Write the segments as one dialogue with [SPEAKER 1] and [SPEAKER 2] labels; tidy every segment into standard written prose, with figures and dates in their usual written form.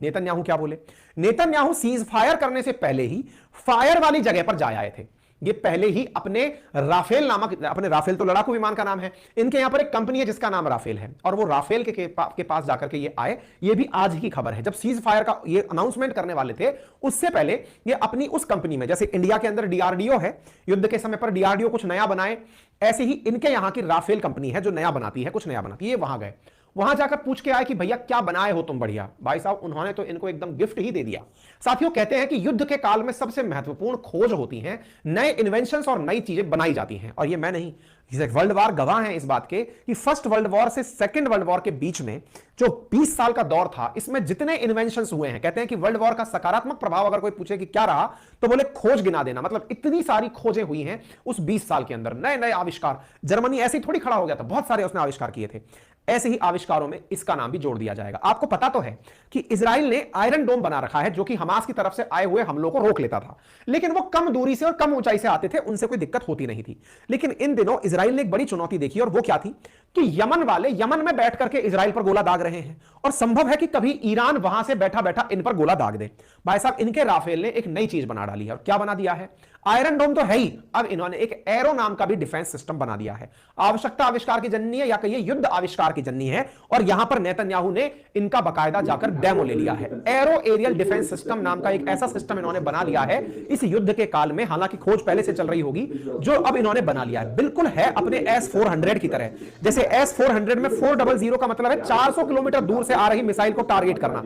[SPEAKER 1] Netanyahu क्या बोले? Netanyahu cease fire करने से पहले ही फायर वाली जगह पर जा आए थे। ये पहले ही अपने राफेल तो लड़ाकू विमान का नाम है, इनके यहां पर एक कंपनी है जिसका नाम राफेल है, और वो राफेल के पास जाकर के ये आए। ये भी आज ही की खबर है, जब सीज फायर का ये अनाउंसमेंट करने वाले थे उससे पहले ये अपनी उस कंपनी में, जैसे इंडिया के अंदर डीआरडीओ है, युद्ध के समय पर डीआरडीओ कुछ नया बनाए, ऐसे ही इनके यहां की राफेल कंपनी है जो नया बनाती है, कुछ नया बनाती है। ये वहां गए, वहां जाकर पूछ के आए कि भैया क्या बनाए हो तुम बढ़िया। भाई साहब उन्होंने तो इनको एकदम गिफ्ट ही दे दिया। साथियों कहते हैं कि युद्ध के काल में सबसे महत्वपूर्ण खोज होती हैं, नए इन्वेंशंस और नई चीजें बनाई जाती हैं। और ये मैं नहीं, वर्ल्ड वॉर गवाह हैं इस बात के कि फर्स्ट वर्ल्ड वॉर से सेकंड वर्ल्ड वॉर के बीच में जो 20 साल का दौर था, इसमें जितने इन्वेंशंस हुए हैं, कहते हैं कि वर्ल्ड वॉर का सकारात्मक प्रभाव अगर कोई पूछे कि क्या रहा, तो बोले खोज गिना देना। मतलब इतनी सारी खोजें हुई हैं उस 20 साल के अंदर, नए नए आविष्कार। जर्मनी ऐसे ही थोड़ी खड़ा हो गया था, बहुत सारे उसने आविष्कार किए थे। ऐसे ही आविष्कारों में इसका नाम भी जोड़ दिया जाएगा। आपको पता तो है कि इजराइल ने आयरन डोम बना रखा है जो कि हमास की तरफ से आए हुए हमलों को रोक लेता था, लेकिन वो कम दूरी से और कम ऊंचाई से आते थे, उनसे कोई दिक्कत होती नहीं थी। लेकिन इन दिनों इजराइल ने एक बड़ी चुनौती देखी, और वो क्या थी कि यमन वाले यमन में बैठ करके इजराइल पर गोला दाग रहे हैं, और संभव है कि कभी ईरान वहां से बैठा बैठा इन पर गोला दाग दे। भाई साहब इनके राफेल ने एक नई चीज बना डाली है, और क्या बना दिया है? आयरन डोम तो है ही, अब इन्होंने एक एरो नाम का भी डिफेंस सिस्टम बना दिया है। आवश्यकता आविष्कार की जननी है, या कहिए युद्ध आविष्कार की जननी है, और यहां पर नेतन्याहू ने इनका बकायदा जाकर डेमो ले लिया है। एरो एरियल डिफेंस सिस्टम नाम का एक ऐसा सिस्टम इन्होंने बना लिया है इस युद्ध के काल में, हालांकि खोज पहले से चल रही होगी, जो अब इन्होंने बना लिया है। बिल्कुल है अपने S-400 की तरह। जैसे S-400 में 400 का मतलब है 400 किलोमीटर दूर से आ रही मिसाइल को टारगेट करना,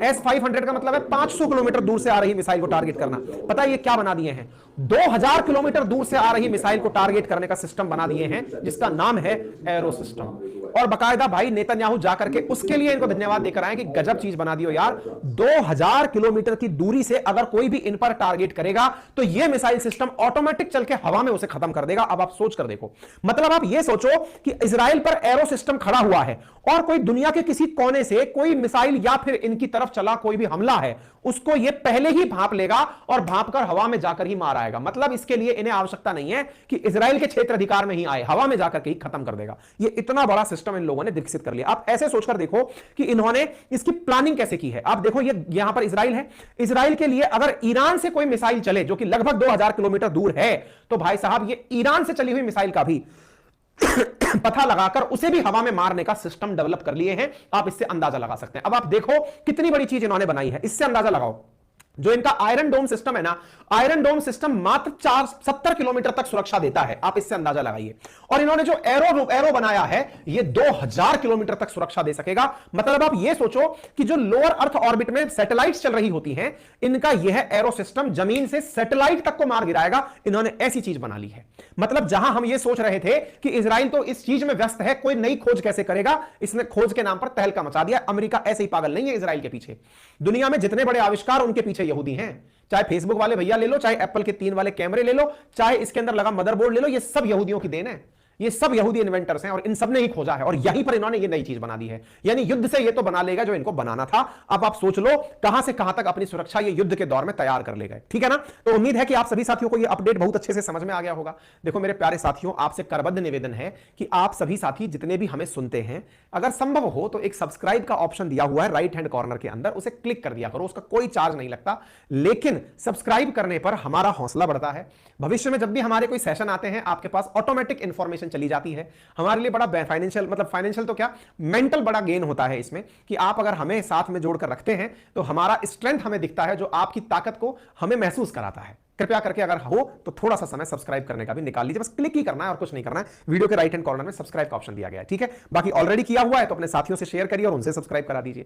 [SPEAKER 1] S-500 का मतलब है 500 किलोमीटर दूर से आ रही मिसाइल को टारगेट करना। पता है ये क्या बना दिए हैं? 2000 किलोमीटर दूर से आ रही मिसाइल को टारगेट करने का सिस्टम बना दिए हैं, जिसका नाम है एरो सिस्टम। और बकायदा भाई नेतन्याहू जाकर के उसके लिए इनको धन्यवाद देकर आए कि गजब चीज बना दियो यार। 2000 किलोमीटर की दूरी से अगर कोई भी इन पर टारगेट करेगा तो यह मिसाइल सिस्टम ऑटोमेटिक चल के हवा में उसे खत्म कर देगा। अब आप सोच कर देखो, मतलब आप यह सोचो कि इजराइल पर एरो सिस्टम खड़ा हुआ है, और कोई दुनिया के किसी कोने से कोई मिसाइल या फिर इनकी तरफ चला कोई भी हमला है, उसको यह पहले ही भांप लेगा और भांप कर हवा में जाकर ही मार आएगा। मतलब इसके लिए इन्हें आवश्यकता नहीं है कि इजराइल के क्षेत्र अधिकार में ही आए, हवा में जाकर के ही खत्म कर देगा। यह इतना बड़ा सिस्टम इन लोगों ने विकसित कर लिया। आप ऐसे सोचकर देखो कि इन्होंने इसकी प्लानिंग कैसे की है। आप देखो ये यहां पर इजराइल है, इजराइल के लिए अगर ईरान से कोई मिसाइल चले जो कि लगभग 2000 किलोमीटर दूर है, तो भाई साहब ये ईरान से चली हुई मिसाइल का भी पता लगाकर उसे भी हवा में मारने का सिस्टम डेवलप कर लिए हैं। आप इससे अंदाजा लगा सकते हैं। अब आप देखो कितनी बड़ी चीज इन्होंने बनाई है, इससे अंदाजा लगाओ। जो इनका आयरन डोम सिस्टम है ना, आयरन डोम सिस्टम मात्र 70 किलोमीटर तक सुरक्षा देता है। आप इससे अंदाजा लगाइए। और इन्होंने जो एरो बनाया है, ये 2000 किलोमीटर तक सुरक्षा दे सकेगा। मतलब आप ये सोचो कि जो लोअर अर्थ ऑर्बिट में सैटेलाइट्स चल रही होती हैं, इनका यह एरो सिस्टम जमीन से सैटेलाइट तक को मार गिराएगा। इन्होंने ऐसी चीज बना ली है। मतलब जहां हम ये सोच रहे थे कि इजराइल तो इस चीज में व्यस्त है, कोई नई खोज कैसे करेगा, इसने खोज के नाम पर तहलका मचा दिया। अमेरिका ऐसे ही पागल नहीं है इजराइल के पीछे। दुनिया में जितने बड़े आविष्कार उनके पीछे यहूदी हैं। चाहे फेसबुक वाले भैया ले लो, चाहे एप्पल के 3 वाले कैमरे ले लो, चाहे इसके अंदर लगा मदरबोर्ड ले लो, ये सब यहूदियों की देन है। ये सब यहूदी इन्वेंटर्स हैं, और इन सब ने ही खोजा है, और यहीं पर इन्होंने ये नई चीज बना दी है। यानी युद्ध से ये तो बना लेगा जो इनको बनाना था। अब आप सोच लो कहां से कहां तक अपनी सुरक्षा ये युद्ध के दौर में तैयार कर ले गए। ठीक है ना? तो उम्मीद है कि आप सभी साथियों को ये अपडेट बहुत अच्छे से समझ में आ गया होगा। देखो मेरे प्यारे साथियों, आपसे करबद्ध निवेदन है कि आप सभी साथी जितने भी हमें सुनते हैं, अगर संभव हो तो एक सब्सक्राइब का ऑप्शन दिया हुआ है राइट हैंड कॉर्नर के अंदर, उसे क्लिक कर दिया करो। उसका कोई चार्ज नहीं लगता, लेकिन सब्सक्राइब करने पर हमारा हौसला बढ़ता है। भविष्य में जब भी हमारे कोई सेशन आते हैं, आपके पास ऑटोमेटिक इंफॉर्मेशन चली जाती है। हमारे लिए बड़ा फाइनेंशियल तो क्या, मेंटल बड़ा गेन होता है इसमें, कि आप अगर हमें साथ में जोड़कर रखते हैं तो हमारा स्ट्रेंथ हमें दिखता है, जो आपकी ताकत को हमें महसूस कराता है। कृपया करके अगर हो तो थोड़ा सा समय सब्सक्राइब करने का भी निकाल लीजिए। बस क्लिक ही करना है और कुछ नहीं करना है। वीडियो के राइट हैंड कॉर्नर में सब्सक्राइब का ऑप्शन दिया गया है। ठीक है, बाकी ऑलरेडी किया हुआ है तो अपने साथियों से शेयर करिए और उनसे सब्सक्राइब करा दीजिए।